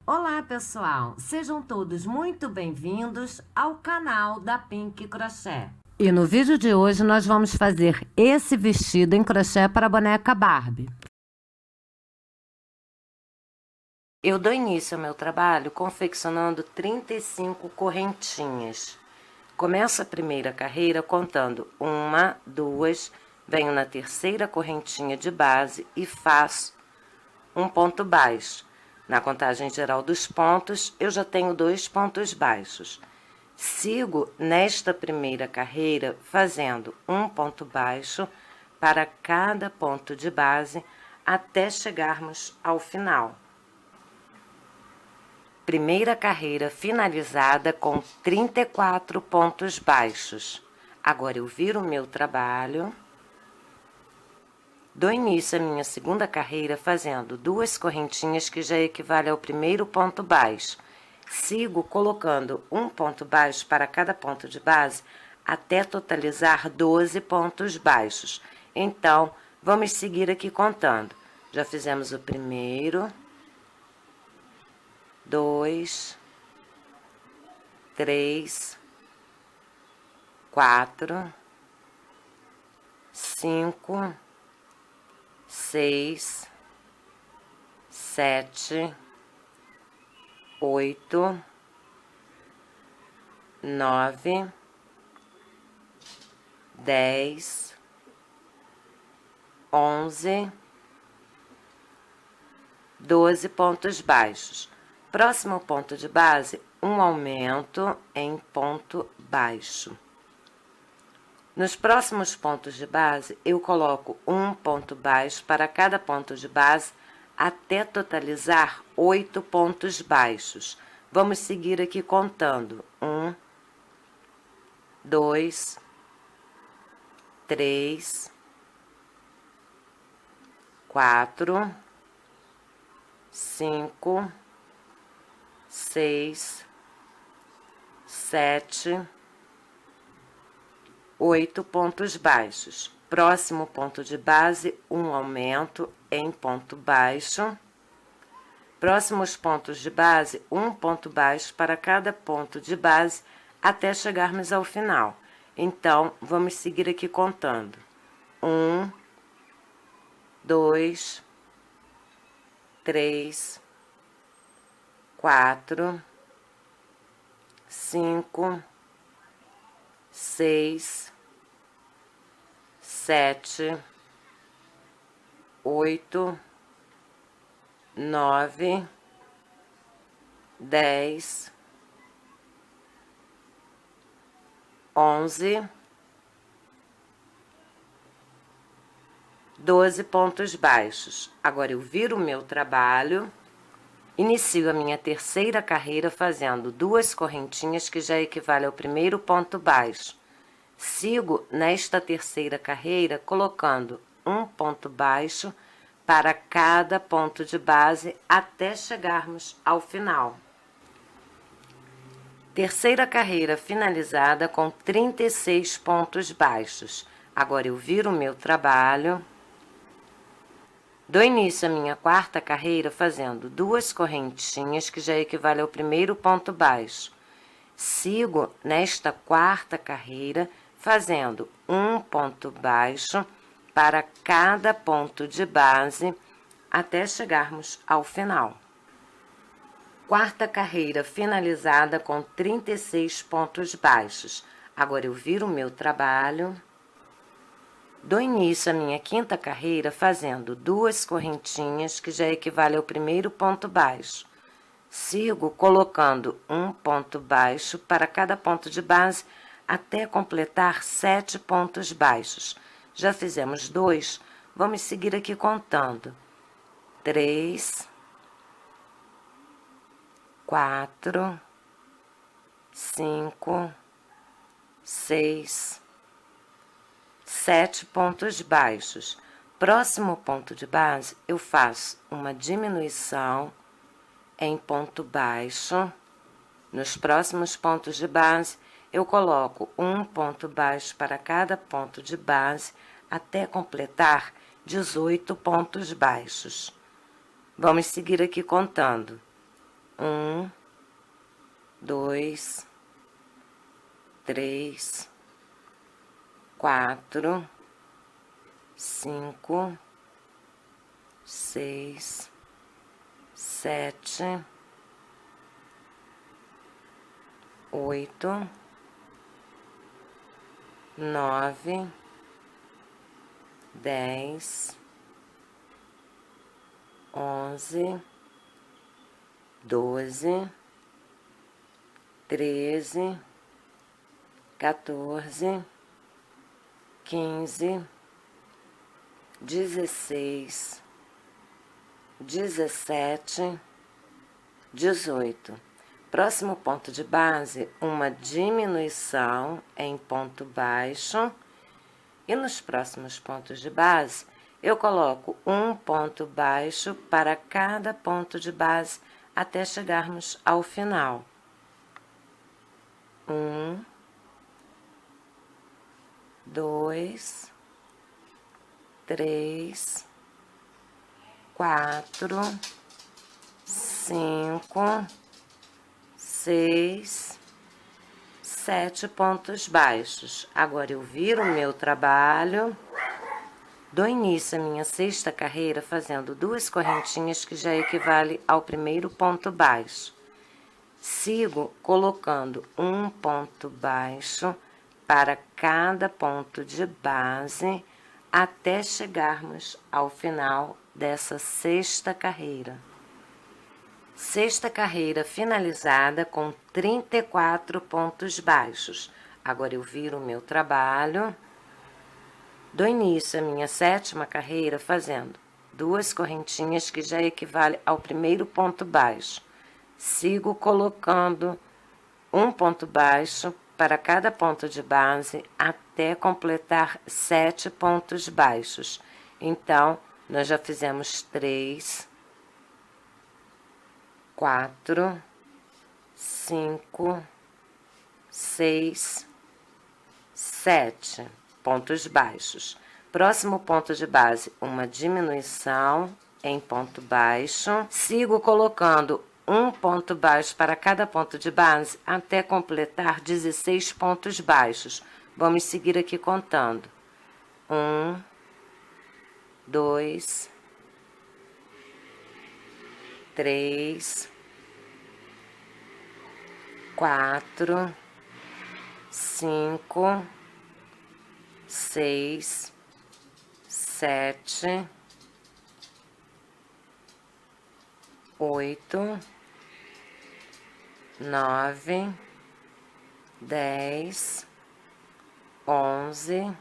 Olá, pessoal! Sejam todos muito bem-vindos ao canal da Pink Crochê. E no vídeo de hoje nós vamos fazer esse vestido em crochê para a boneca Barbie. Eu dou início ao meu trabalho confeccionando 35 correntinhas. Começo a primeira carreira contando 1, 2, venho na terceira correntinha de base e faço um ponto baixo. Na contagem geral dos pontos, eu já tenho 2 pontos baixos. Sigo nesta primeira carreira fazendo um ponto baixo para cada ponto de base até chegarmos ao final. Primeira carreira finalizada com 34 pontos baixos. Agora eu viro o meu trabalho. Dou início à minha segunda carreira fazendo 2 correntinhas que já equivale ao primeiro ponto baixo. Sigo colocando um ponto baixo para cada ponto de base até totalizar 12 pontos baixos. Então, vamos seguir aqui contando. Já fizemos o primeiro, 2, 3, 4, 5, 6, 7, 8, 9, 10, 11, 12 pontos baixos. Próximo ponto de base, um aumento em ponto baixo. Nos próximos pontos de base, eu coloco um ponto baixo para cada ponto de base até totalizar 8 pontos baixos. Vamos seguir aqui contando. 1, 2, 3, 4, 5, 6, 7, 8 pontos baixos. Próximo ponto de base, um aumento em ponto baixo. Próximos pontos de base, um ponto baixo para cada ponto de base até chegarmos ao final. Então, vamos seguir aqui contando. 1, 2, 3, 4, 5, 6, 7, 8, 9, 10, 11, 12 pontos baixos. Agora eu viro o meu trabalho, inicio a minha terceira carreira fazendo 2 correntinhas que já equivale ao primeiro ponto baixo. Sigo nesta terceira carreira colocando um ponto baixo para cada ponto de base até chegarmos ao final. Terceira carreira finalizada com 36 pontos baixos. Agora eu viro o meu trabalho. Dou início à minha quarta carreira fazendo 2 correntinhas que já equivale ao primeiro ponto baixo. Sigo nesta quarta carreira fazendo um ponto baixo para cada ponto de base até chegarmos ao final. Quarta carreira finalizada com 36 pontos baixos. Agora eu viro o meu trabalho. Dou início à minha quinta carreira fazendo 2 correntinhas que já equivale ao primeiro ponto baixo. Sigo colocando um ponto baixo para cada ponto de base até completar 7 pontos baixos. Já fizemos 2, vamos seguir aqui contando. 3, 4, 5, 6, 7 pontos baixos. Próximo ponto de base, eu faço uma diminuição em ponto baixo. Nos próximos pontos de base, eu coloco um ponto baixo para cada ponto de base até completar 18 pontos baixos. Vamos seguir aqui contando. 1, 2, 3, 4, 5, 6, 7, 8, 9, 10, 11, 12, 13, 14, 15, 16, 17, 18. Próximo ponto de base, uma diminuição em ponto baixo. E nos próximos pontos de base, eu coloco um ponto baixo para cada ponto de base até chegarmos ao final. 1, 2, 3, 4, 5, 6, 7 pontos baixos. Agora eu viro o meu trabalho, dou início à minha sexta carreira fazendo 2 correntinhas que já equivale ao primeiro ponto baixo. Sigo colocando um ponto baixo para cada ponto de base até chegarmos ao final dessa sexta carreira. Sexta carreira finalizada com 34 pontos baixos. Agora eu viro o meu trabalho, dou início à minha sétima carreira fazendo 2 correntinhas que já equivale ao primeiro ponto baixo. Sigo colocando um ponto baixo para cada ponto de base até completar 7 pontos baixos. Então, nós já fizemos 3, 4, 5, 6, 7 pontos baixos. Próximo ponto de base, uma diminuição em ponto baixo. Sigo colocando um ponto baixo para cada ponto de base até completar 16 pontos baixos. Vamos seguir aqui contando. 1, 2, 3, 4, 5, 6, 7, 8, 9, 10, 11,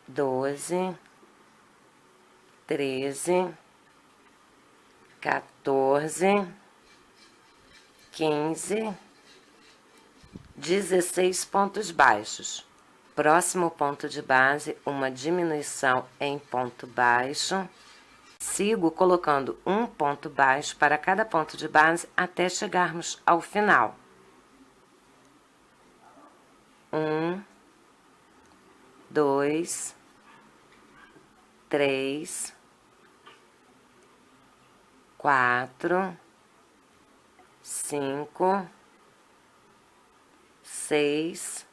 12, 13, 14, 15, 16 pontos baixos. Próximo ponto de base, uma diminuição em ponto baixo. Sigo colocando um ponto baixo para cada ponto de base até chegarmos ao final. 1, 2, 3, 4, 5, 6,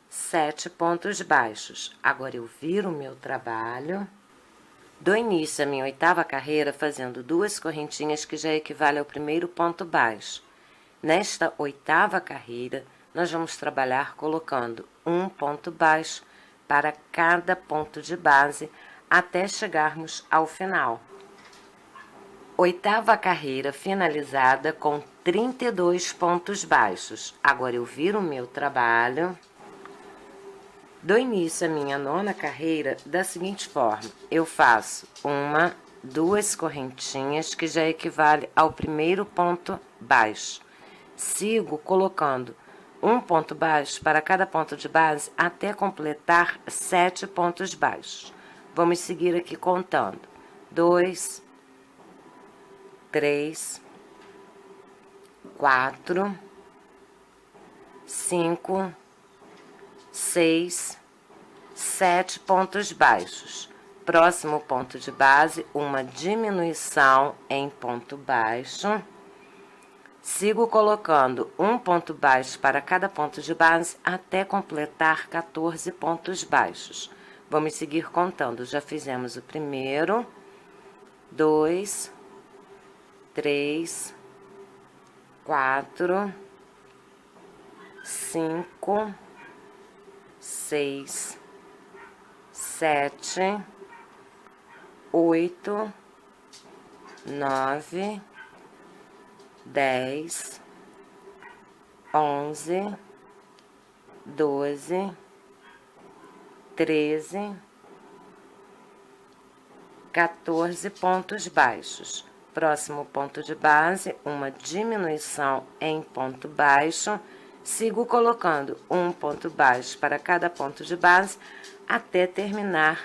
7 pontos baixos. Agora eu viro o meu trabalho, dou início à minha oitava carreira fazendo 2 correntinhas que já equivale ao primeiro ponto baixo. Nesta oitava carreira, nós vamos trabalhar colocando um ponto baixo para cada ponto de base até chegarmos ao final. Oitava carreira finalizada com 32 pontos baixos. Agora eu viro o meu trabalho, dou início à minha nona carreira da seguinte forma. Eu faço 1, 2 correntinhas que já equivale ao primeiro ponto baixo. Sigo colocando um ponto baixo para cada ponto de base até completar 7 pontos baixos. Vamos seguir aqui contando. 2, 3, 4, 5, 6, 7 pontos baixos. Próximo ponto de base, uma diminuição em ponto baixo. Sigo colocando um ponto baixo para cada ponto de base até completar 14 pontos baixos. Vamos seguir contando. Já fizemos o primeiro, 2, 3, 4, 5, 6, 7, 8, 9, 10, 11, 12, 13, 14 pontos baixos. Próximo ponto de base, uma diminuição em ponto baixo. Sigo colocando um ponto baixo para cada ponto de base até terminar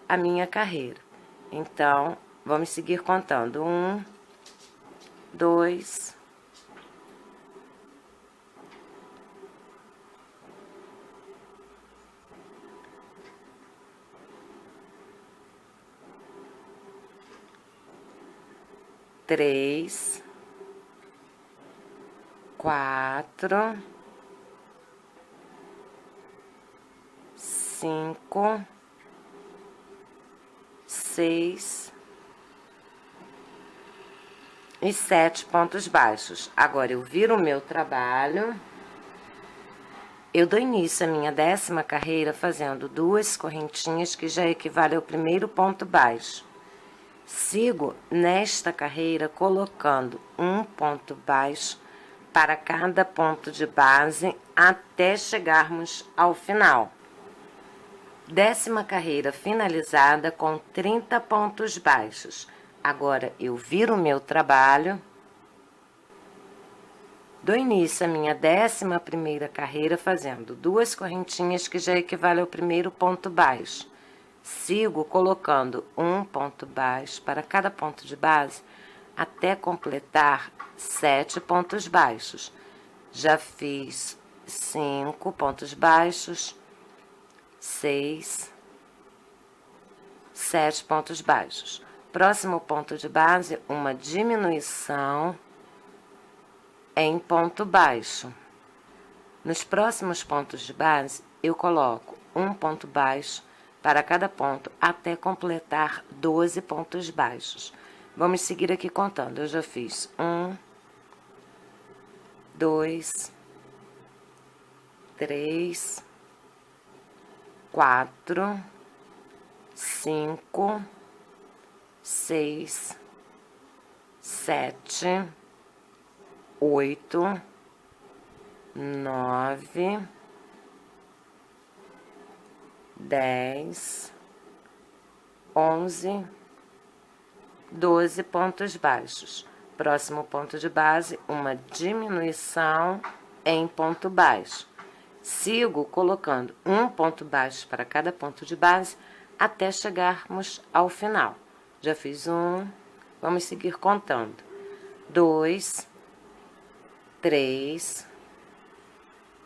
a minha carreira. Então, vamos seguir contando. 1, 2, 3, 4, 5, 6 e 7 pontos baixos. Agora, eu viro o meu trabalho. Eu dou início à minha 10ª carreira fazendo 2 correntinhas, que já equivale ao primeiro ponto baixo. Sigo nesta carreira colocando um ponto baixo para cada ponto de base até chegarmos ao final. 10ª carreira finalizada com 30 pontos baixos. Agora, eu viro o meu trabalho, dou início à minha 11ª carreira fazendo 2 correntinhas, que já equivale ao primeiro ponto baixo. Sigo colocando um ponto baixo para cada ponto de base até completar 7 pontos baixos. Já fiz 5 pontos baixos, 6, 7 pontos baixos. Próximo ponto de base, uma diminuição em ponto baixo. Nos próximos pontos de base, eu coloco um ponto baixo para cada ponto até completar 12 pontos baixos. Vamos seguir aqui contando. Eu já fiz 1, 2, 3, 4, 5, 6, 7, 8, 9, 10, 11, 12 pontos baixos. Próximo ponto de base, uma diminuição em ponto baixo. Sigo colocando um ponto baixo para cada ponto de base até chegarmos ao final. Já fiz um, vamos seguir contando. 2, 3,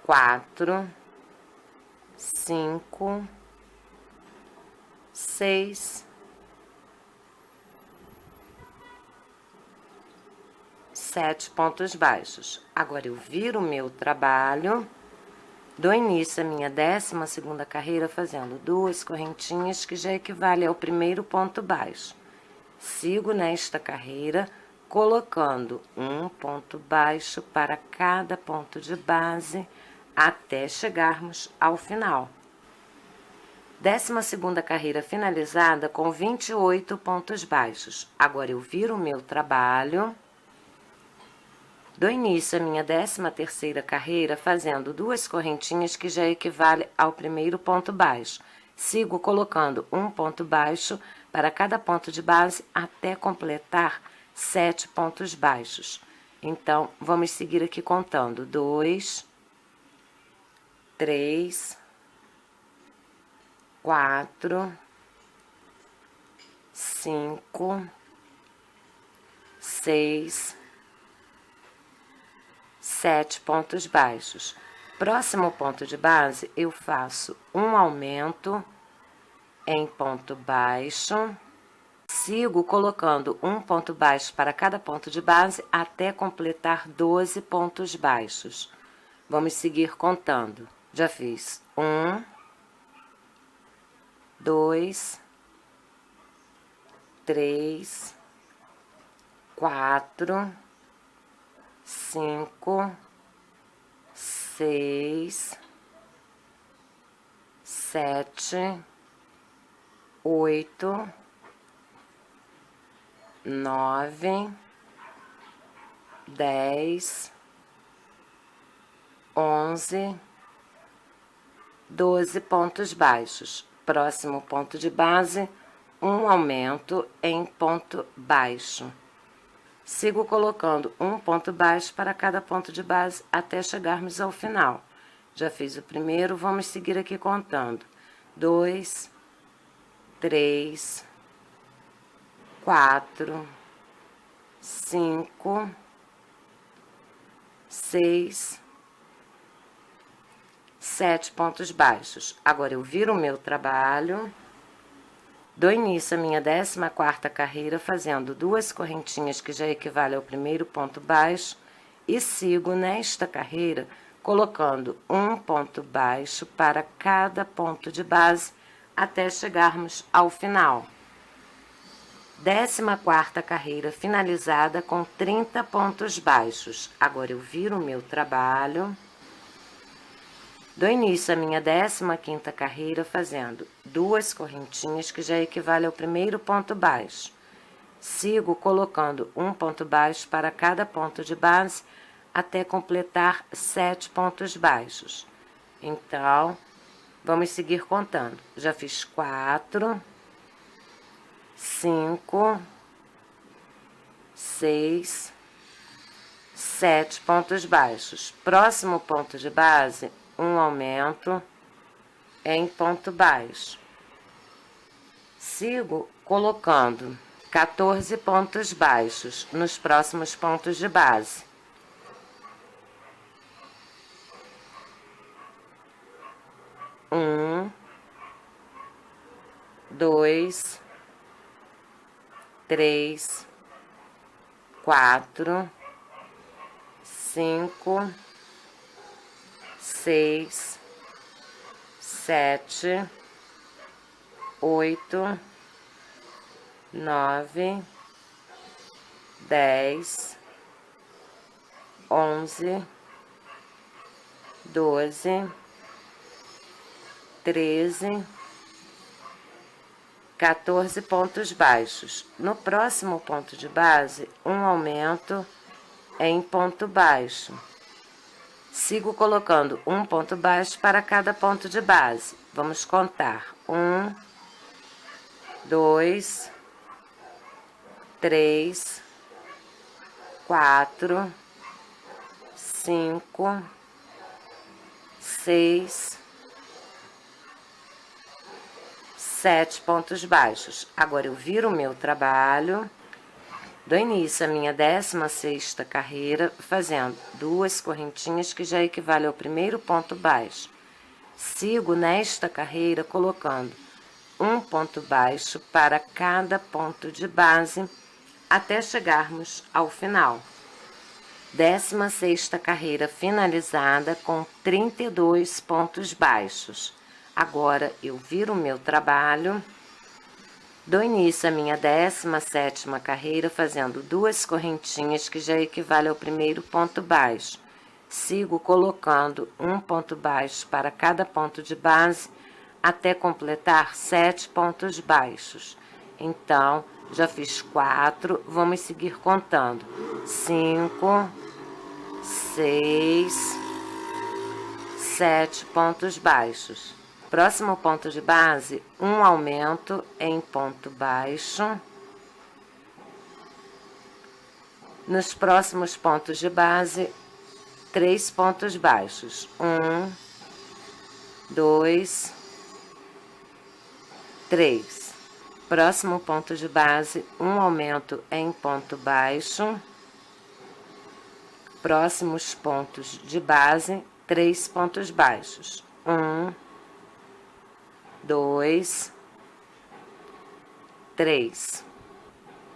4, 5, 6, 7 pontos baixos. Agora, eu viro o meu trabalho, dou início à minha 12ª carreira fazendo 2 correntinhas, que já equivale ao primeiro ponto baixo. Sigo nesta carreira, colocando um ponto baixo para cada ponto de base, até chegarmos ao final. 12ª carreira finalizada com 28 pontos baixos. Agora, eu viro o meu trabalho, dou início à minha 13ª carreira fazendo 2 correntinhas, que já equivale ao primeiro ponto baixo. Sigo colocando um ponto baixo para cada ponto de base até completar 7 pontos baixos. Então, vamos seguir aqui contando. 2, 3, 4, 5, 6, 7 pontos baixos. Próximo ponto de base, eu faço um aumento em ponto baixo. Sigo colocando um ponto baixo para cada ponto de base até completar 12 pontos baixos. Vamos seguir contando. Já fiz 1, 2, 3, 4, 5, 6, 7, 8, 9, 10, 11, 12 pontos baixos. Próximo ponto de base, um aumento em ponto baixo. Sigo colocando um ponto baixo para cada ponto de base até chegarmos ao final. Já fiz o primeiro, vamos seguir aqui contando. 2, 3, 4, 5, 6, 7 pontos baixos. Agora eu viro o meu trabalho, dou início à minha 14ª carreira fazendo 2 correntinhas que já equivale ao primeiro ponto baixo e sigo nesta carreira colocando um ponto baixo para cada ponto de base até chegarmos ao final. 14ª carreira finalizada com 30 pontos baixos. Agora eu viro o meu trabalho, dou início à minha 15ª carreira fazendo 2 correntinhas que já equivale ao primeiro ponto baixo. Sigo colocando um ponto baixo para cada ponto de base até completar 7 pontos baixos. Então, vamos seguir contando. Já fiz 4, 5, 6, 7 pontos baixos. Próximo ponto de base, um aumento em ponto baixo. Sigo colocando 14 pontos baixos nos próximos pontos de base. Um, 2, 3, 4, 5, 6, 7, 8, 9, 10, 11, 12, 13, 14 pontos baixos. No próximo ponto de base, um aumento em ponto baixo. Sigo colocando um ponto baixo para cada ponto de base. Vamos contar. 1, 2, 3, 4, 5, 6, 7 pontos baixos. Agora eu viro o meu trabalho, dou início à minha 16ª carreira fazendo 2 correntinhas que já equivale ao primeiro ponto baixo. Sigo nesta carreira colocando um ponto baixo para cada ponto de base até chegarmos ao final. 16ª carreira finalizada com 32 pontos baixos. Agora eu viro o meu trabalho, dou início à minha 17ª carreira fazendo 2 correntinhas que já equivale ao primeiro ponto baixo. Sigo colocando um ponto baixo para cada ponto de base até completar 7 pontos baixos. Então, já fiz 4, vamos seguir contando. 5, 6, 7 pontos baixos. Próximo ponto de base, um aumento em ponto baixo. Nos próximos pontos de base, 3 pontos baixos. 1, 2, 3. Próximo ponto de base, um aumento em ponto baixo. Próximos pontos de base, 3 pontos baixos. 1, 2, 3.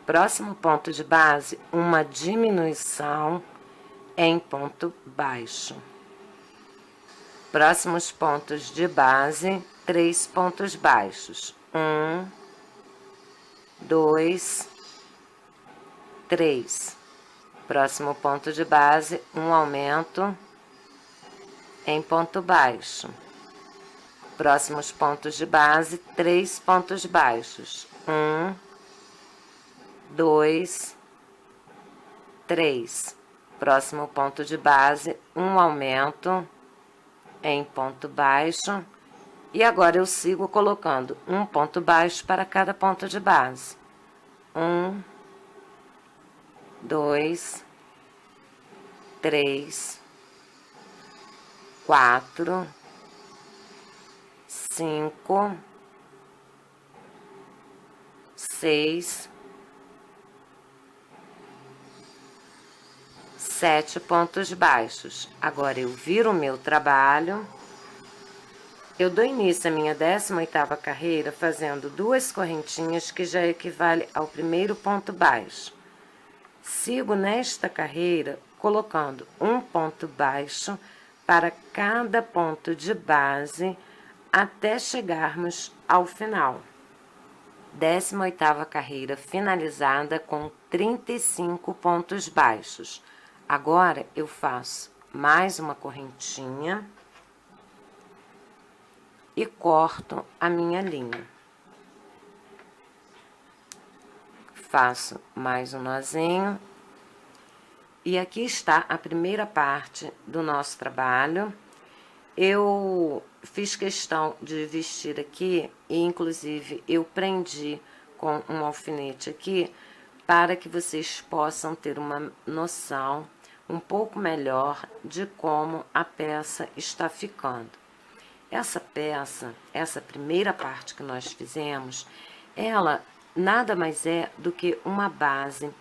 Próximo ponto de base, uma diminuição em ponto baixo. Próximos pontos de base, 3 pontos baixos. 1, 2, 3. Próximo ponto de base, um aumento em ponto baixo. Próximos pontos de base, 3 pontos baixos. 1, 2, 3. Próximo ponto de base, um aumento em ponto baixo. E agora eu sigo colocando um ponto baixo para cada ponto de base. 1, 2, 3, 4, 5, 6, 7 pontos baixos. Agora eu viro o meu trabalho. Eu dou início à minha 18ª carreira fazendo 2 correntinhas, que já equivale ao primeiro ponto baixo. Sigo nesta carreira colocando um ponto baixo para cada ponto de base até chegarmos ao final. 18ª carreira finalizada com 35 pontos baixos. Agora eu faço mais uma correntinha e corto a minha linha. Faço mais um nozinho. E aqui está a primeira parte do nosso trabalho. Eu fiz questão de vestir aqui e, inclusive, eu prendi com um alfinete aqui para que vocês possam ter uma noção um pouco melhor de como a peça está ficando. Essa peça, essa primeira parte que nós fizemos, ela nada mais é do que uma base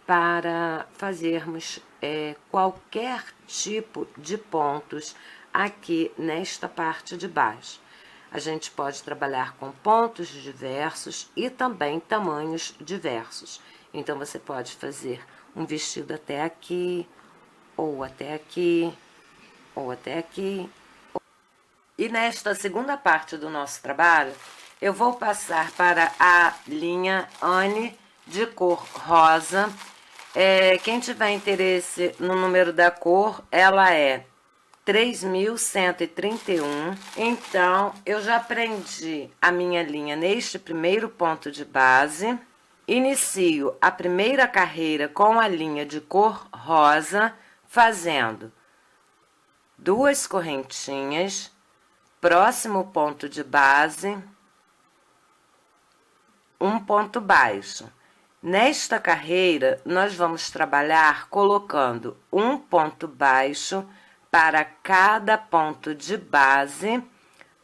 para fazermos qualquer tipo de pontos aqui nesta parte de baixo. A gente pode trabalhar com pontos diversos e também tamanhos diversos. Então, você pode fazer um vestido até aqui, ou até aqui, ou até aqui. E nesta segunda parte do nosso trabalho, eu vou passar para a linha Anne de cor rosa. Quem tiver interesse no número da cor, ela é 3131. Então, eu já prendi a minha linha neste primeiro ponto de base. Inicio a primeira carreira com a linha de cor rosa, fazendo 2 correntinhas. Próximo ponto de base, um ponto baixo. Nesta carreira, nós vamos trabalhar colocando um ponto baixo para cada ponto de base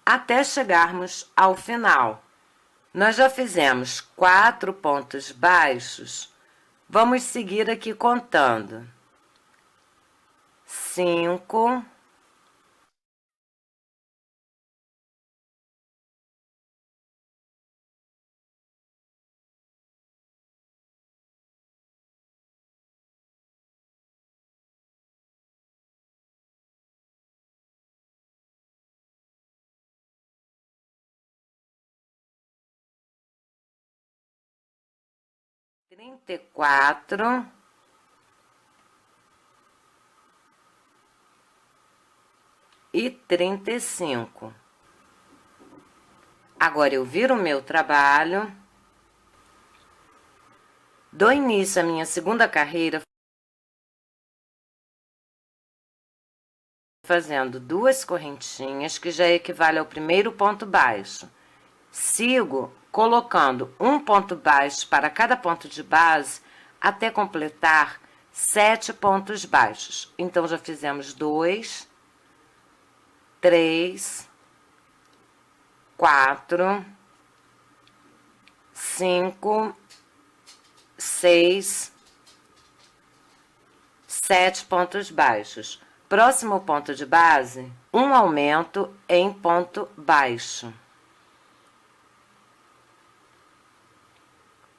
até chegarmos ao final. Nós já fizemos 4 pontos baixos, vamos seguir aqui contando. 5, 34 e 35. Agora eu viro o meu trabalho, dou início à minha segunda carreira fazendo 2 correntinhas, que já equivale ao primeiro ponto baixo. Sigo colocando um ponto baixo para cada ponto de base até completar 7 pontos baixos. Então, já fizemos 2, 3, 4, 5, 6, 7 pontos baixos. Próximo ponto de base, um aumento em ponto baixo.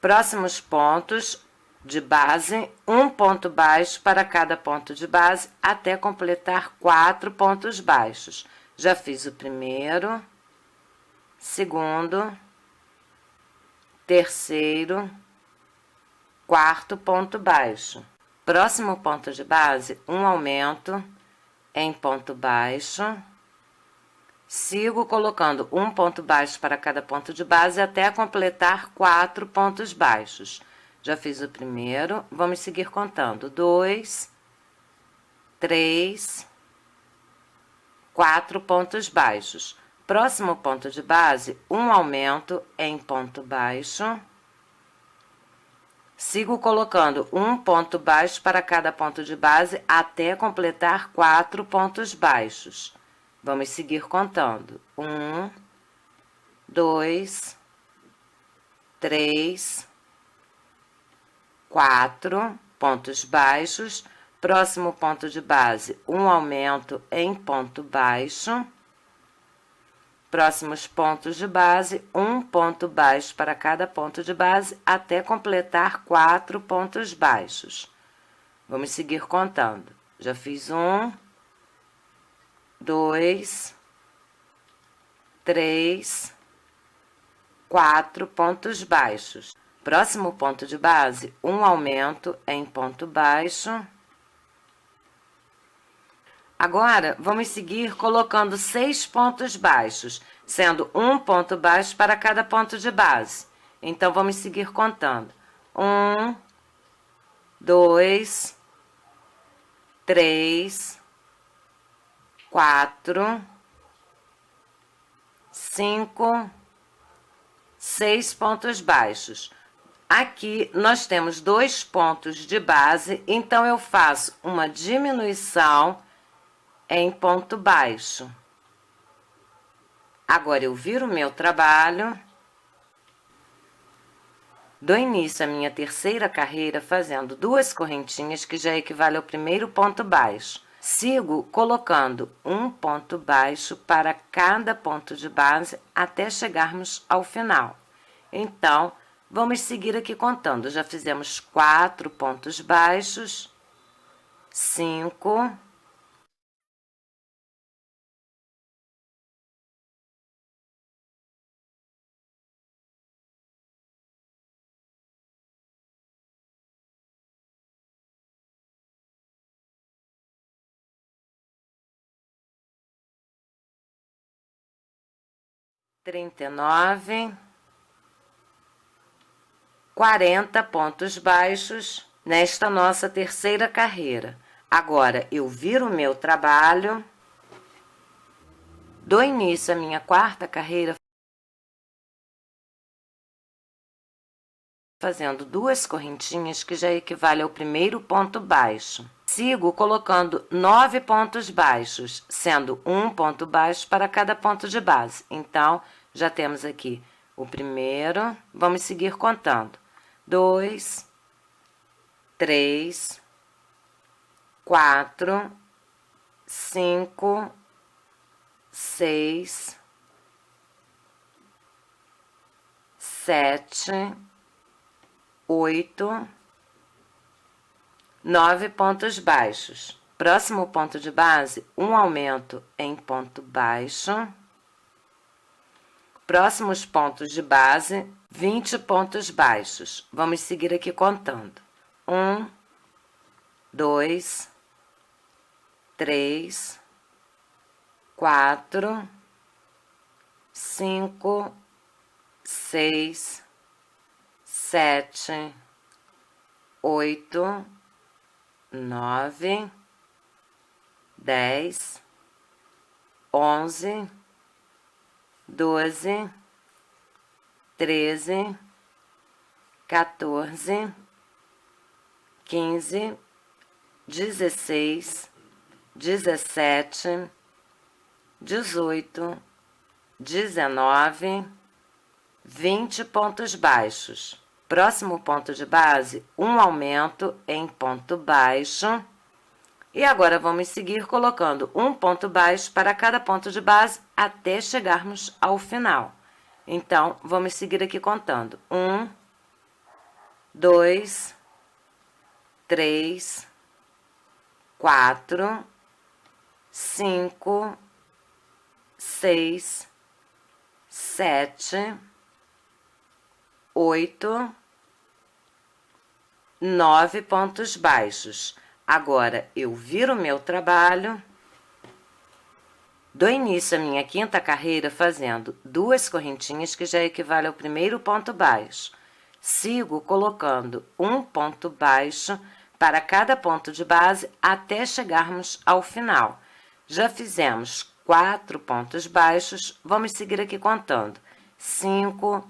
Próximos pontos de base, um ponto baixo para cada ponto de base, até completar 4 pontos baixos. Já fiz o primeiro, segundo, terceiro, quarto ponto baixo. Próximo ponto de base, um aumento em ponto baixo. Sigo colocando um ponto baixo para cada ponto de base até completar 4 pontos baixos. Já fiz o primeiro, vamos seguir contando. 2, 3, 4 pontos baixos. Próximo ponto de base, um aumento em ponto baixo. Sigo colocando um ponto baixo para cada ponto de base até completar 4 pontos baixos. Vamos seguir contando. 1, 2, 3, 4 pontos baixos. Próximo ponto de base, um aumento em ponto baixo. Próximos pontos de base, um ponto baixo para cada ponto de base, até completar 4 pontos baixos. Vamos seguir contando. Já fiz 1, 2, 3, 4 pontos baixos. Próximo ponto de base, um aumento em ponto baixo. Agora, vamos seguir colocando 6 pontos baixos, sendo um ponto baixo para cada ponto de base. Então, vamos seguir contando. 1, 2, 3, 4, 5, 6 pontos baixos. Aqui, nós temos 2 pontos de base, então eu faço uma diminuição em ponto baixo. Agora, eu viro o meu trabalho, dou início à minha terceira carreira fazendo 2 correntinhas, que já equivale ao primeiro ponto baixo. Sigo colocando um ponto baixo para cada ponto de base até chegarmos ao final. Então, vamos seguir aqui contando. Já fizemos 4 pontos baixos, 5, 39, 40 pontos baixos nesta nossa terceira carreira. Agora, eu viro o meu trabalho, dou início à minha quarta carreira fazendo 2 correntinhas, que já equivale ao primeiro ponto baixo. Sigo colocando 9 pontos baixos, sendo um ponto baixo para cada ponto de base. Então, já temos aqui o primeiro, vamos seguir contando. 2, 3, 4, 5, 6, 7, 8, 9 pontos baixos. Próximo ponto de base, um aumento em ponto baixo. Próximos pontos de base, 20 pontos baixos. Vamos seguir aqui contando. 1, 2, 3, 4, 5, 6, 7, 8, 9, 10, 11, 12, 13, 14, 15, 16, 17, 18, 19, 20 pontos baixos. Próximo ponto de base, um aumento em ponto baixo. E agora, vamos seguir colocando um ponto baixo para cada ponto de base até chegarmos ao final. Então, vamos seguir aqui contando. 1, 2, 3, 4, 5, 6, 7, 8, 9 pontos baixos. Agora, eu viro o meu trabalho, dou início à minha quinta carreira fazendo 2 correntinhas, que já equivale ao primeiro ponto baixo. Sigo colocando um ponto baixo para cada ponto de base até chegarmos ao final. Já fizemos 4 pontos baixos, vamos seguir aqui contando. 5,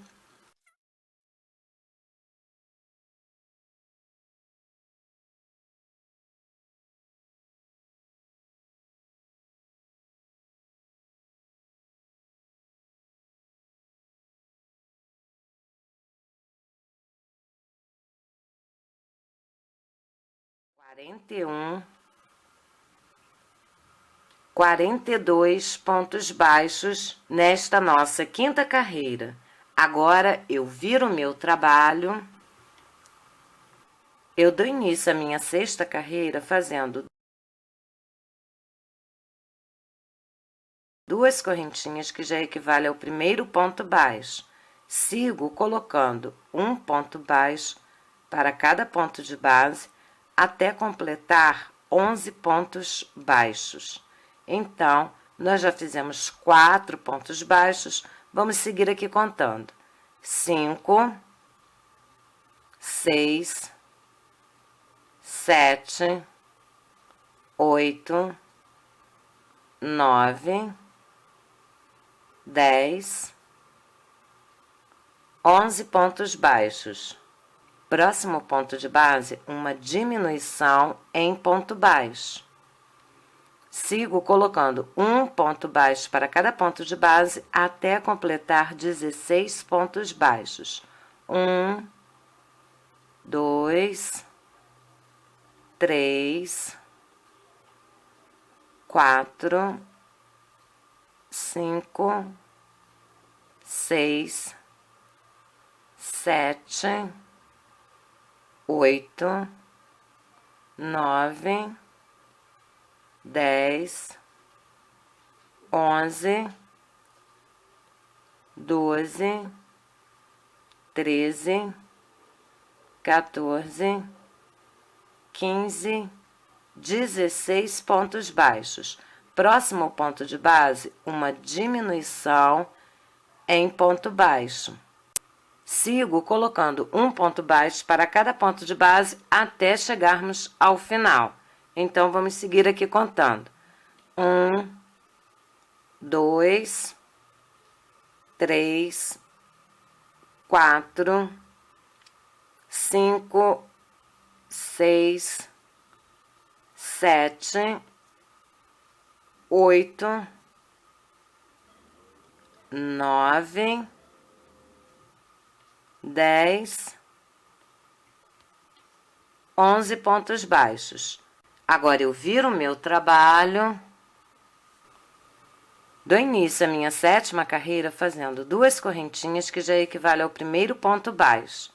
41, 42 pontos baixos nesta nossa quinta carreira. Agora, eu viro o meu trabalho, eu dou início à minha sexta carreira fazendo 2 correntinhas, que já equivale ao primeiro ponto baixo. Sigo colocando um ponto baixo para cada ponto de base até completar 11 pontos baixos. Então, nós já fizemos 4 pontos baixos, vamos seguir aqui contando. 5, 6, 7, 8, 9, 10, 11 pontos baixos. Próximo ponto de base, uma diminuição em ponto baixo. Sigo colocando um ponto baixo para cada ponto de base até completar 16 pontos baixos. 1, 2, 3, 4, 5, 6, 7, 8, 9, 10, 11, 12, 13, 14, 15, 16 pontos baixos. Próximo ponto de base, uma diminuição em ponto baixo. Sigo colocando um ponto baixo para cada ponto de base até chegarmos ao final. Então, vamos seguir aqui contando. 1, 2, 3, 4, 5, 6, 7, 8, 9, 10, 11 pontos baixos. Agora, eu viro o meu trabalho, dou início à minha sétima carreira fazendo 2 correntinhas, que já equivale ao primeiro ponto baixo.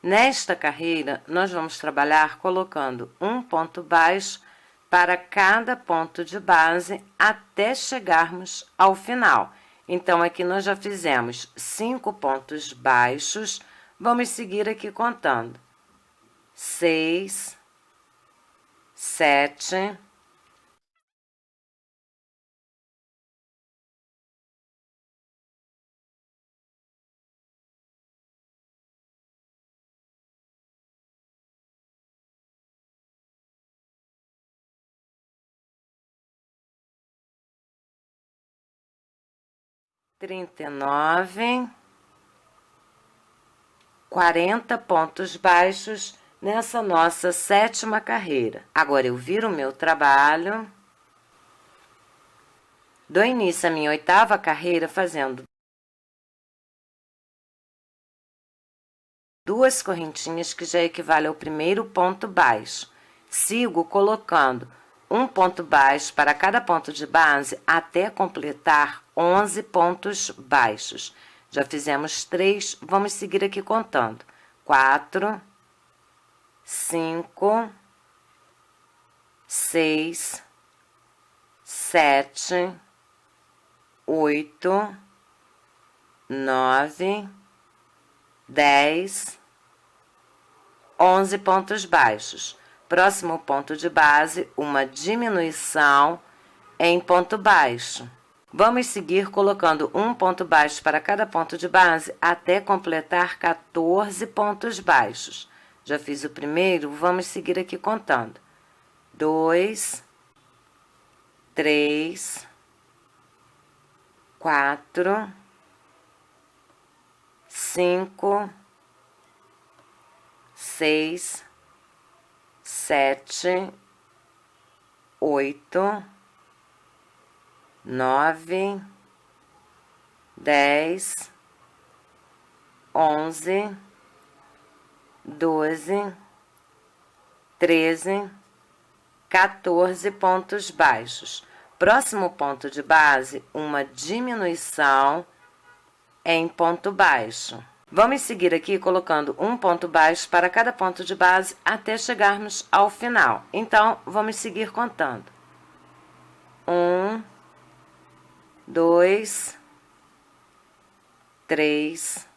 Nesta carreira, nós vamos trabalhar colocando um ponto baixo para cada ponto de base até chegarmos ao final. Então, aqui nós já fizemos 5 pontos baixos, vamos seguir aqui contando. 6, 7, 39, 40 pontos baixos nessa nossa sétima carreira. Agora, eu viro o meu trabalho, dou início à minha oitava carreira fazendo 2 correntinhas, que já equivale ao primeiro ponto baixo. Sigo colocando um ponto baixo para cada ponto de base até completar 11 pontos baixos. Já fizemos 3, vamos seguir aqui contando. 4, 5, 6, 7, 8, 9, 10, 11 pontos baixos. Próximo ponto de base, uma diminuição em ponto baixo. Vamos seguir colocando um ponto baixo para cada ponto de base até completar 14 pontos baixos. Já fiz o primeiro, vamos seguir aqui contando. 2, 3, 4, 5, 6, 7, 8, 9, 10, 11, 12, 13, 14 pontos baixos. Próximo ponto de base, uma diminuição em ponto baixo. Vamos seguir aqui colocando um ponto baixo para cada ponto de base até chegarmos ao final. Então, vamos seguir contando. 1, 2, 3,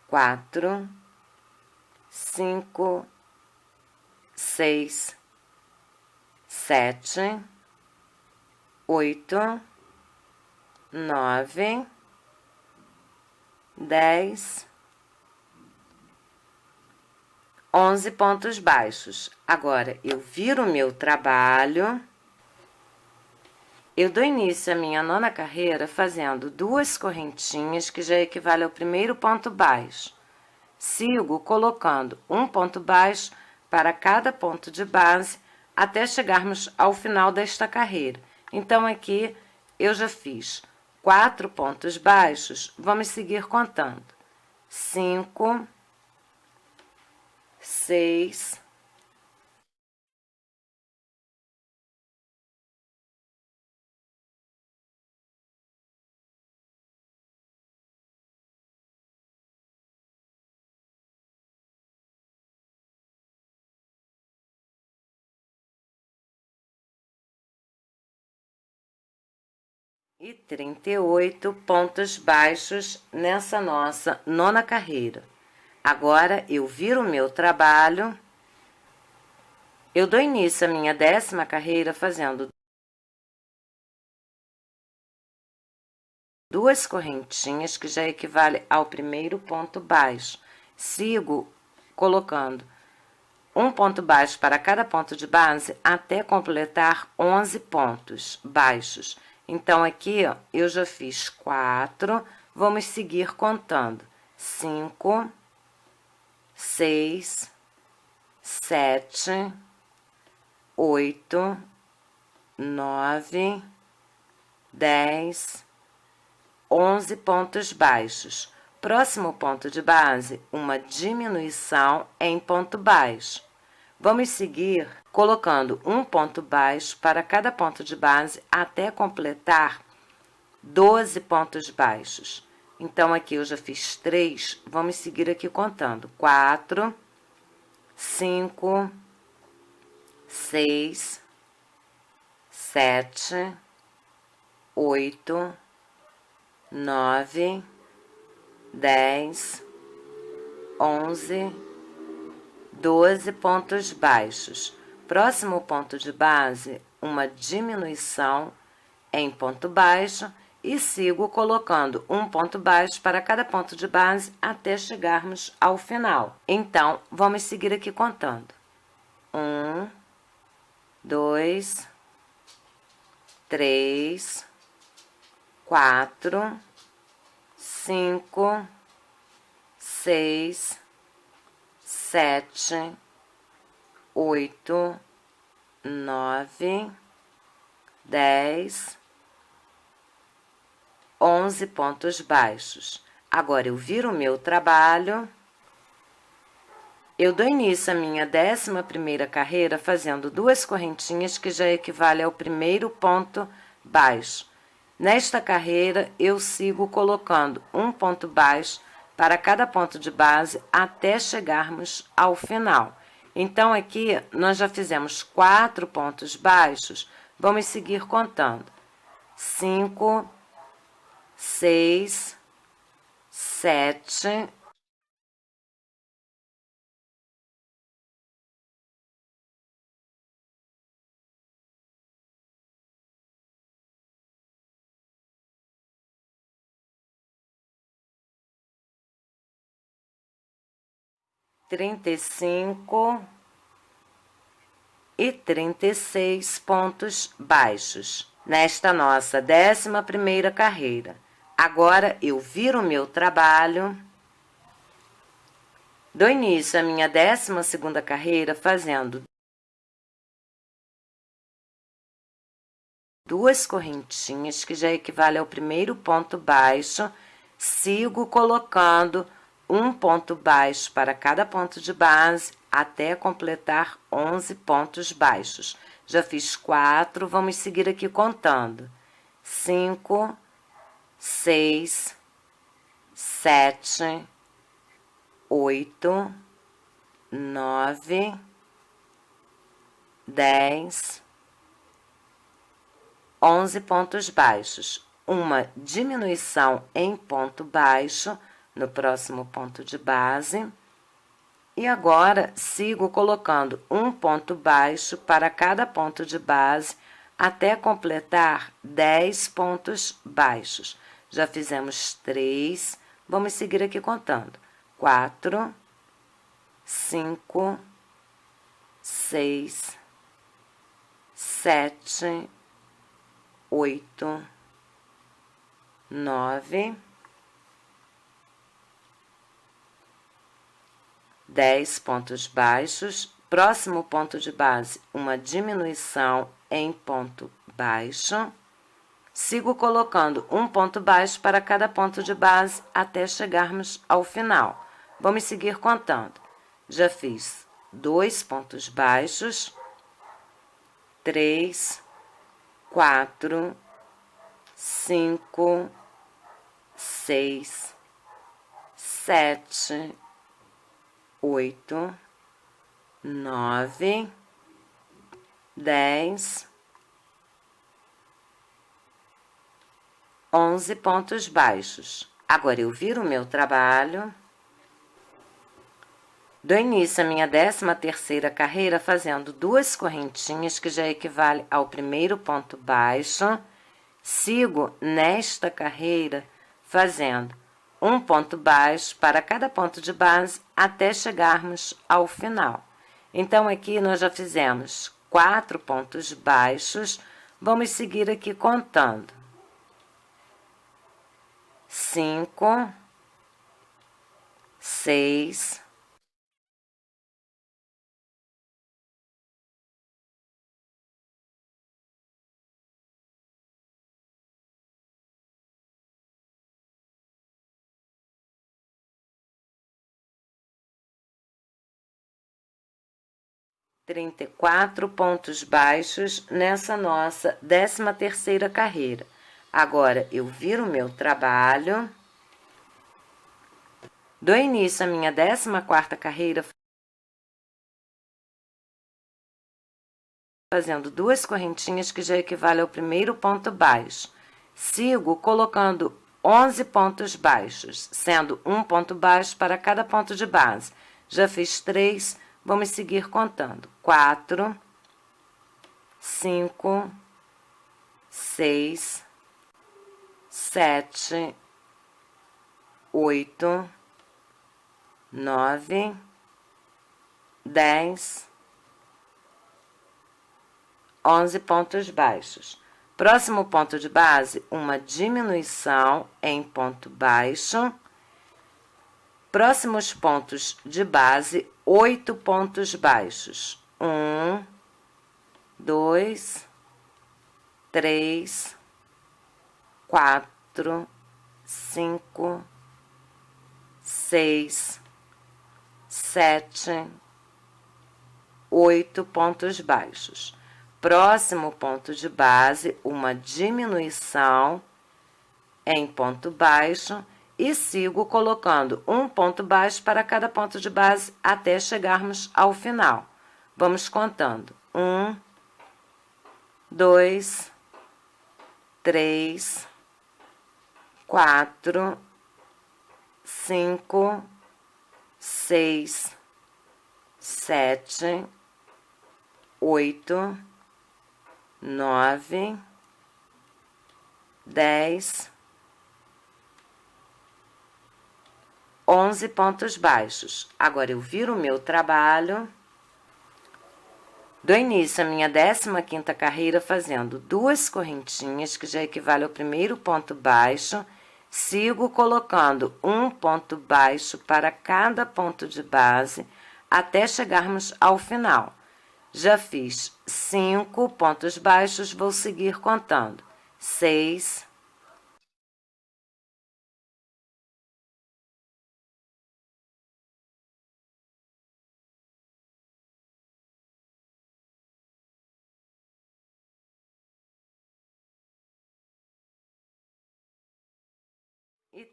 4, 5, 6, 7, 8, 9, 10, 11 pontos baixos. Agora, eu viro o meu trabalho. Eu dou início à minha nona carreira fazendo 2 correntinhas, que já equivale ao primeiro ponto baixo. Sigo colocando um ponto baixo para cada ponto de base até chegarmos ao final desta carreira. Então, aqui eu já fiz 4 pontos baixos, vamos seguir contando. 5, 6, 38 pontos baixos nessa nossa nona carreira. Agora, eu viro o meu trabalho. Eu dou início à minha 10ª carreira fazendo 2 correntinhas, que já equivale ao primeiro ponto baixo. Sigo colocando um ponto baixo para cada ponto de base até completar 11 pontos baixos. Então, aqui, ó, eu já fiz 4, vamos seguir contando. 5, 6, 7, 8, 9, 10, 11 pontos baixos. Próximo ponto de base, uma diminuição em ponto baixo. Vamos seguir colocando um ponto baixo para cada ponto de base até completar 12 pontos baixos. Então, aqui eu já fiz 3, vamos seguir aqui contando. 4, 5, 6, 7, 8, 9, 10, 11, 12 pontos baixos. Próximo ponto de base, uma diminuição em ponto baixo e sigo colocando um ponto baixo para cada ponto de base até chegarmos ao final. Então, vamos seguir aqui contando. 1, 2, 3, 4, 5, 6, 7, 8, 9, 10, 11 pontos baixos. Agora, eu viro o meu trabalho. Eu dou início à minha 11ª carreira fazendo 2 correntinhas, que já equivale ao primeiro ponto baixo. Nesta carreira, eu sigo colocando um ponto baixo para cada ponto de base até chegarmos ao final. Então, aqui nós já fizemos 4 pontos baixos, vamos seguir contando. 5, 6, 7, 35 e 36 pontos baixos nesta nossa 11ª carreira. Agora, eu viro o meu trabalho, dou início à minha 12ª carreira fazendo 2 correntinhas, que já equivale ao primeiro ponto baixo, sigo colocando um ponto baixo para cada ponto de base até completar 11 pontos baixos. Já fiz 4, vamos seguir aqui contando. 5, 6, 7, 8, 9, 10, 11 pontos baixos. Uma diminuição em ponto baixo no próximo ponto de base. E agora, sigo colocando um ponto baixo para cada ponto de base até completar 10 pontos baixos. Já fizemos 3, vamos seguir aqui contando. 4, 5, 6, 7, 8, 9, 10 pontos baixos. Próximo ponto de base, uma diminuição em ponto baixo. Sigo colocando um ponto baixo para cada ponto de base até chegarmos ao final. Vamos seguir contando. Já fiz 2 pontos baixos, 3, 4, 5, 6, 7, 8, 9, 10, 11 pontos baixos. Agora, eu viro o meu trabalho, dou início à minha 13ª carreira fazendo 2 correntinhas, que já equivale ao primeiro ponto baixo. Sigo nesta carreira fazendo um ponto baixo para cada ponto de base até chegarmos ao final. Então, aqui nós já fizemos 4 pontos baixos, vamos seguir aqui contando. 5, 6, 34 pontos baixos nessa nossa 13ª carreira. Agora, eu viro o meu trabalho, dou início à minha 14ª carreira fazendo 2 correntinhas, que já equivale ao primeiro ponto baixo. Sigo colocando 11 pontos baixos, sendo um ponto baixo para cada ponto de base. Já fiz 3, vamos seguir contando. 4, 5, 6, 7, 8, 9, 10, 11 pontos baixos. Próximo ponto de base, uma diminuição em ponto baixo. Próximos pontos de base, 8 pontos baixos. 1, 2, 3, 4, 5, 6, 7, 8 pontos baixos. Próximo ponto de base, uma diminuição em ponto baixo e sigo colocando um ponto baixo para cada ponto de base até chegarmos ao final. Vamos contando. 1, 2, 3, 4, 5, 6, 7, 8, 9, 10, 11 pontos baixos. Agora, eu viro o meu trabalho, dou início à minha 15ª carreira fazendo 2 correntinhas, que já equivale ao primeiro ponto baixo, sigo colocando um ponto baixo para cada ponto de base, até chegarmos ao final. Já fiz 5 pontos baixos, vou seguir contando. 6,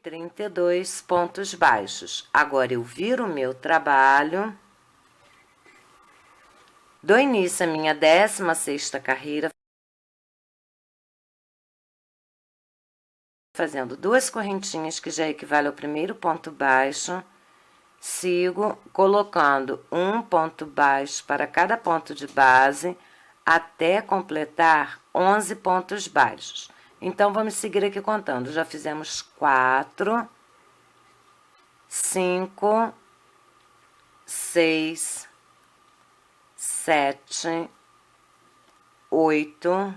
32 pontos baixos. Agora, eu viro o meu trabalho, dou início à minha 16ª carreira, fazendo 2 correntinhas, que já equivale ao primeiro ponto baixo, sigo colocando um ponto baixo para cada ponto de base, até completar 11 pontos baixos. Então, vamos seguir aqui contando. Já fizemos 4, 5, 6, 7, 8,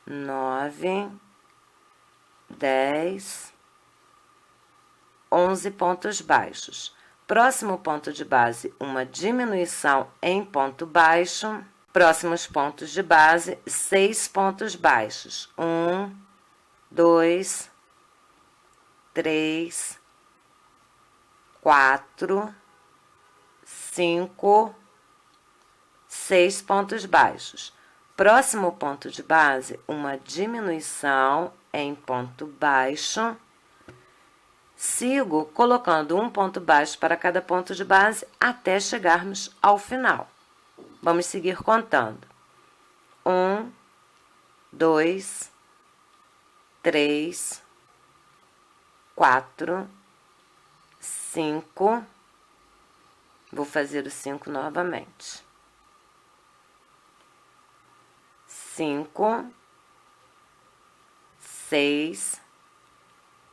9, 10, 11 pontos baixos. Próximo ponto de base, uma diminuição em ponto baixo. Próximos pontos de base, 6 pontos baixos. 1, 2, 3, 4, 5, 6 pontos baixos. Próximo ponto de base, uma diminuição em ponto baixo. Sigo colocando um ponto baixo para cada ponto de base até chegarmos ao final. Vamos seguir contando. 1, 2, 3, 4, 5. Vou fazer o 5 novamente. 5, 6,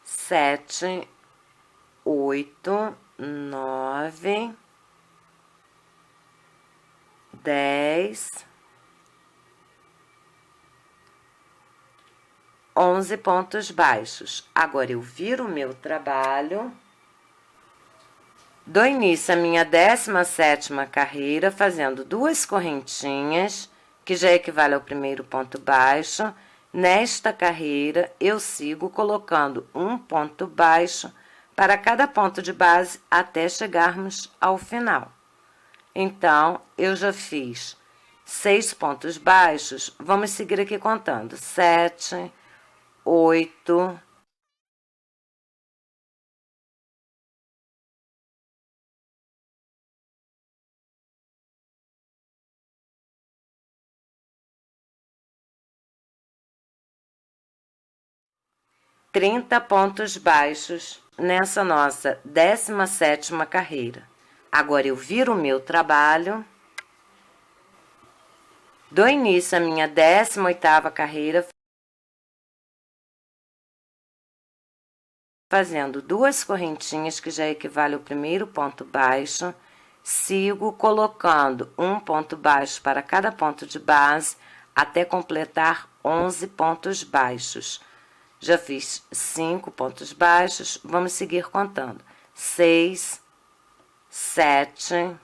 7, 8, 9, 10, 11 pontos baixos. Agora, eu viro o meu trabalho, dou início à minha 17ª carreira, fazendo 2 correntinhas, que já equivale ao primeiro ponto baixo. Nesta carreira, eu sigo colocando um ponto baixo para cada ponto de base até chegarmos ao final. Então, eu já fiz 6 pontos baixos, vamos seguir aqui contando. 7, 8, 30 pontos baixos nessa nossa 17ª carreira. Agora, eu viro o meu trabalho, dou início à minha 18ª carreira, fazendo 2 correntinhas, que já equivale ao primeiro ponto baixo. Sigo colocando um ponto baixo para cada ponto de base, até completar 11 pontos baixos. Já fiz 5 pontos baixos, vamos seguir contando. 6, 7,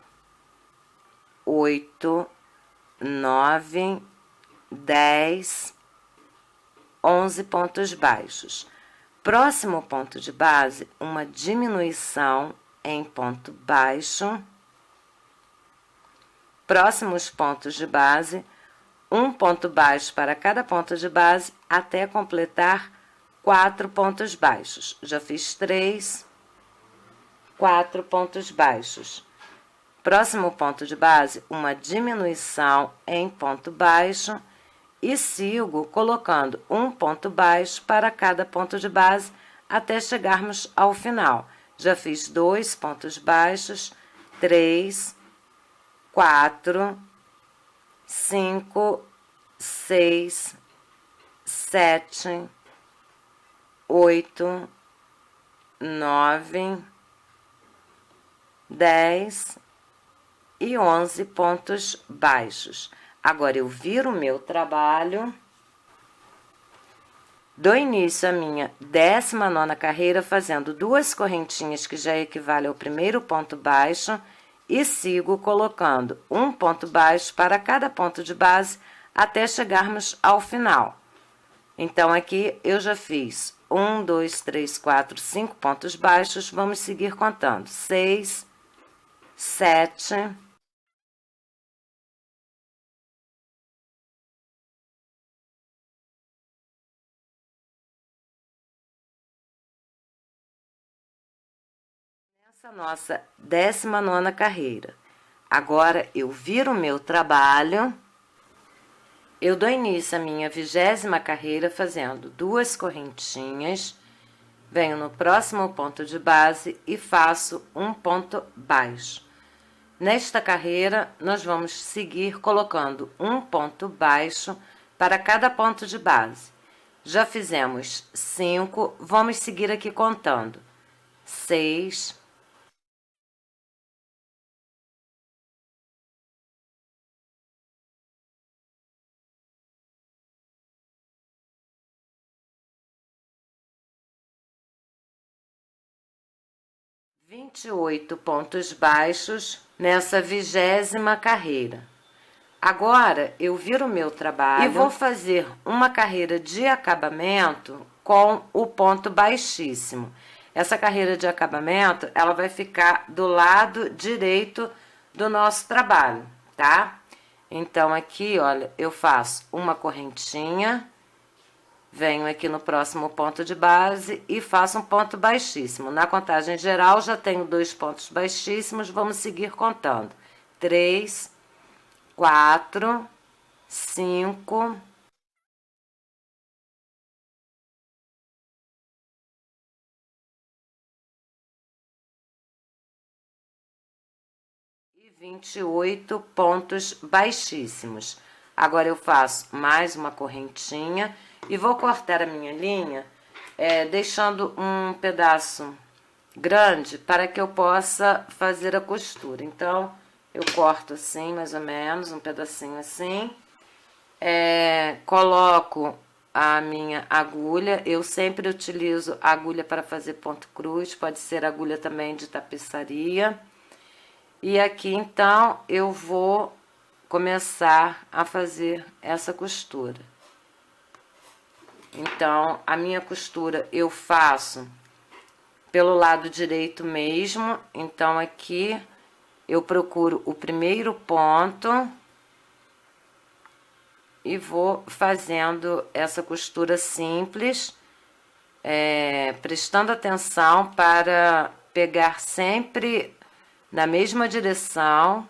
8, 9, 10, 11 pontos baixos. Próximo ponto de base, uma diminuição em ponto baixo. Próximos pontos de base, um ponto baixo para cada ponto de base, até completar 4 pontos baixos. Já fiz 3, 4 pontos baixos. Próximo ponto de base, uma diminuição em ponto baixo e sigo colocando um ponto baixo para cada ponto de base até chegarmos ao final. Já fiz 2 pontos baixos, 3, 4, 5, 6, 7, 8, 9, 10 e 11 pontos baixos. Agora, eu viro o meu trabalho, dou início à minha 19ª carreira, fazendo 2 correntinhas, que já equivale ao primeiro ponto baixo, e sigo colocando um ponto baixo para cada ponto de base, até chegarmos ao final. Então, aqui eu já fiz 1, 2, 3, 4, 5 pontos baixos, vamos seguir contando. 6, 7, 8. Essa nossa 19ª carreira. Agora, eu viro o meu trabalho, eu dou início à minha 20ª carreira fazendo 2 correntinhas, venho no próximo ponto de base e faço um ponto baixo. Nesta carreira, nós vamos seguir colocando um ponto baixo para cada ponto de base. Já fizemos 5, vamos seguir aqui contando. 6, 28 pontos baixos nessa 20ª carreira. Agora, eu viro o meu trabalho e vou fazer uma carreira de acabamento com o ponto baixíssimo. Essa carreira de acabamento, ela vai ficar do lado direito do nosso trabalho, tá? Então, aqui, olha, eu faço uma correntinha, venho aqui no próximo ponto de base e faço um ponto baixíssimo. Na contagem geral, já tenho 2 pontos baixíssimos, vamos seguir contando. 3, 4, 5, 28 pontos baixíssimos. Agora, eu faço mais uma correntinha e vou cortar a minha linha, deixando um pedaço grande para que eu possa fazer a costura. Então, eu corto assim, mais ou menos, um pedacinho assim, coloco a minha agulha. Eu sempre utilizo agulha para fazer ponto cruz, pode ser agulha também de tapeçaria. E aqui, então, eu vou começar a fazer essa costura. Então, a minha costura eu faço pelo lado direito mesmo. Então, aqui eu procuro o primeiro ponto e vou fazendo essa costura simples, prestando atenção para pegar sempre na mesma direção.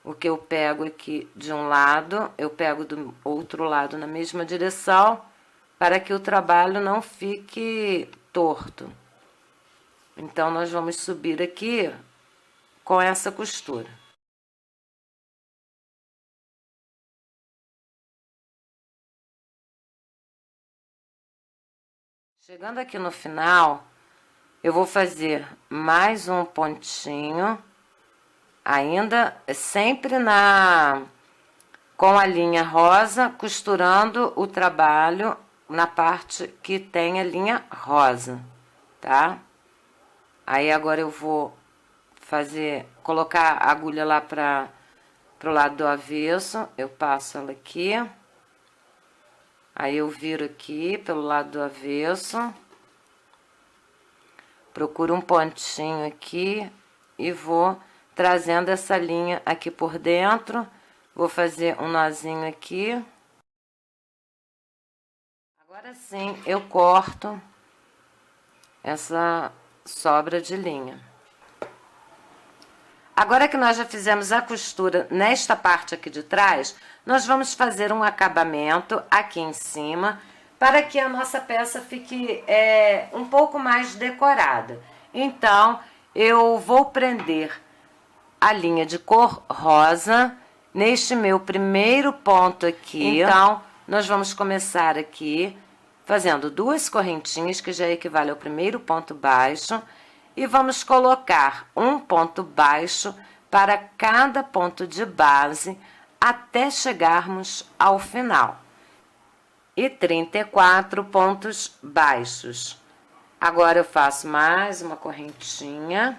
O que eu pego aqui de um lado, eu pego do outro lado na mesma direção, para que o trabalho não fique torto. Então, nós vamos subir aqui com essa costura. Chegando aqui no final, eu vou fazer mais um pontinho, ainda sempre com a linha rosa, costurando o trabalho na parte que tem a linha rosa, tá? Aí, agora eu vou colocar a agulha lá pro lado do avesso, eu passo ela aqui. Aí, eu viro aqui pelo lado do avesso, procuro um pontinho aqui e vou trazendo essa linha aqui por dentro. Vou fazer um nozinho aqui. Agora sim, eu corto essa sobra de linha. Agora que nós já fizemos a costura nesta parte aqui de trás, nós vamos fazer um acabamento aqui em cima, para que a nossa peça fique um pouco mais decorada. Então, eu vou prender a linha de cor rosa neste meu primeiro ponto aqui. Então, nós vamos começar aqui fazendo 2 correntinhas, que já equivale ao primeiro ponto baixo, e vamos colocar um ponto baixo para cada ponto de base até chegarmos ao final. E 34 pontos baixos. Agora eu faço mais uma correntinha,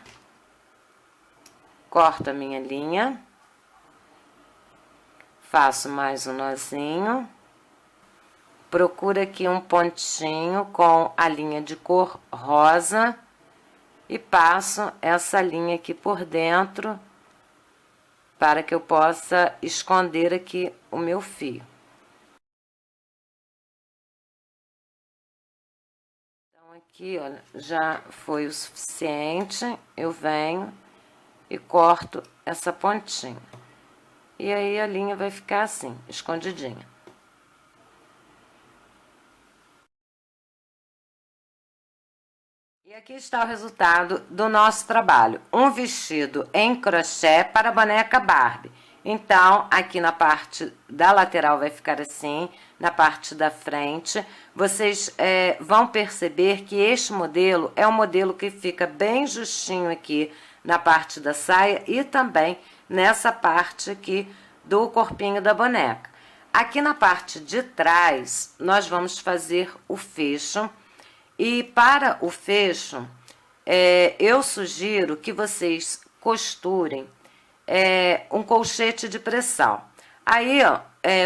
corto a minha linha, faço mais um nozinho, procuro aqui um pontinho com a linha de cor rosa e passo essa linha aqui por dentro para que eu possa esconder aqui o meu fio. Então, aqui, olha, já foi o suficiente, eu venho e corto essa pontinha. E aí, a linha vai ficar assim, escondidinha. E aqui está o resultado do nosso trabalho. Um vestido em crochê para a boneca Barbie. Então, aqui na parte da lateral vai ficar assim, na parte da frente. Vocês vão perceber que este modelo é um modelo que fica bem justinho aqui na parte da saia e também nessa parte aqui do corpinho da boneca. Aqui na parte de trás, nós vamos fazer o fecho. E para o fecho, eu sugiro que vocês costurem um colchete de pressão. Aí, ó,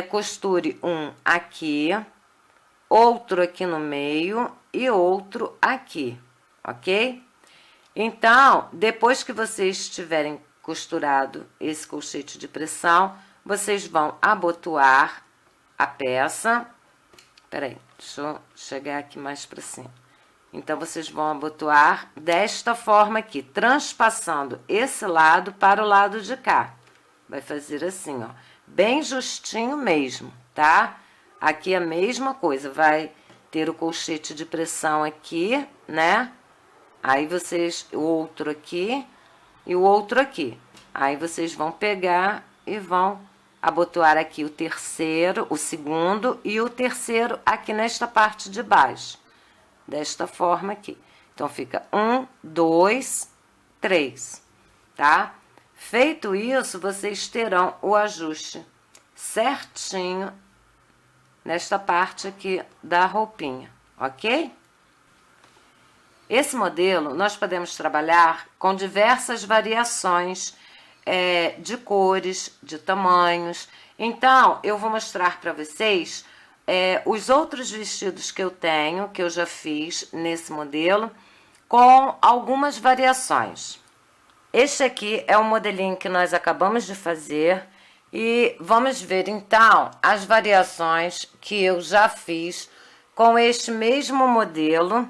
costure um aqui, outro aqui no meio e outro aqui, ok? Então, depois que vocês tiverem costurado esse colchete de pressão, vocês vão abotoar a peça. Peraí, deixa eu chegar aqui mais para cima. Então, vocês vão abotoar desta forma aqui, transpassando esse lado para o lado de cá. Vai fazer assim, ó, bem justinho mesmo, tá? Aqui a mesma coisa, vai ter o colchete de pressão aqui, né? Aí, vocês, o outro aqui e o outro aqui. Aí, vocês vão pegar e vão abotoar aqui o terceiro, o segundo e o terceiro aqui nesta parte de baixo. Desta forma aqui. Então, fica 1, 2, 3, tá? Feito isso, vocês terão o ajuste certinho nesta parte aqui da roupinha, ok? Esse modelo, nós podemos trabalhar com diversas variações de cores, de tamanhos. Então, eu vou mostrar para vocês os outros vestidos que eu tenho, que eu já fiz nesse modelo, com algumas variações. Este aqui é o modelinho que nós acabamos de fazer e vamos ver então as variações que eu já fiz com este mesmo modelo,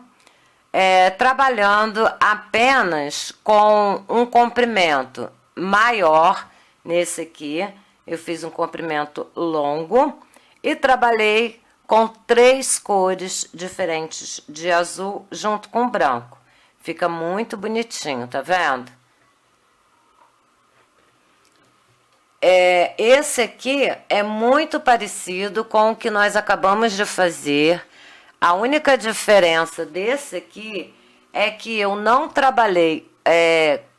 trabalhando apenas com um comprimento maior. Nesse aqui eu fiz um comprimento longo e trabalhei com 3 cores diferentes de azul junto com branco. Fica muito bonitinho, tá vendo? Esse aqui é muito parecido com o que nós acabamos de fazer. A única diferença desse aqui é que eu não trabalhei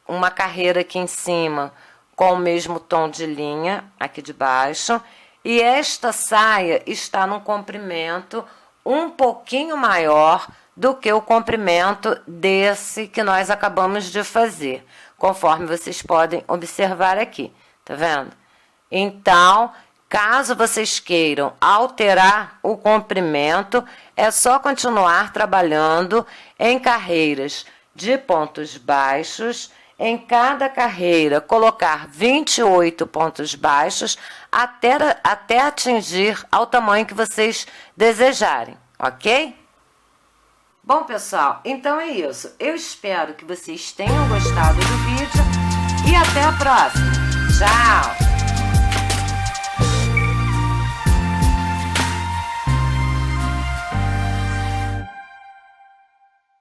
uma carreira aqui em cima com o mesmo tom de linha aqui de baixo. E esta saia está num comprimento um pouquinho maior do que o comprimento desse que nós acabamos de fazer, conforme vocês podem observar aqui, tá vendo? Então, caso vocês queiram alterar o comprimento, é só continuar trabalhando em carreiras de pontos baixos. Em cada carreira, colocar 28 pontos baixos até atingir ao tamanho que vocês desejarem, ok? Bom, pessoal, então é isso. Eu espero que vocês tenham gostado do vídeo e até a próxima. Tchau!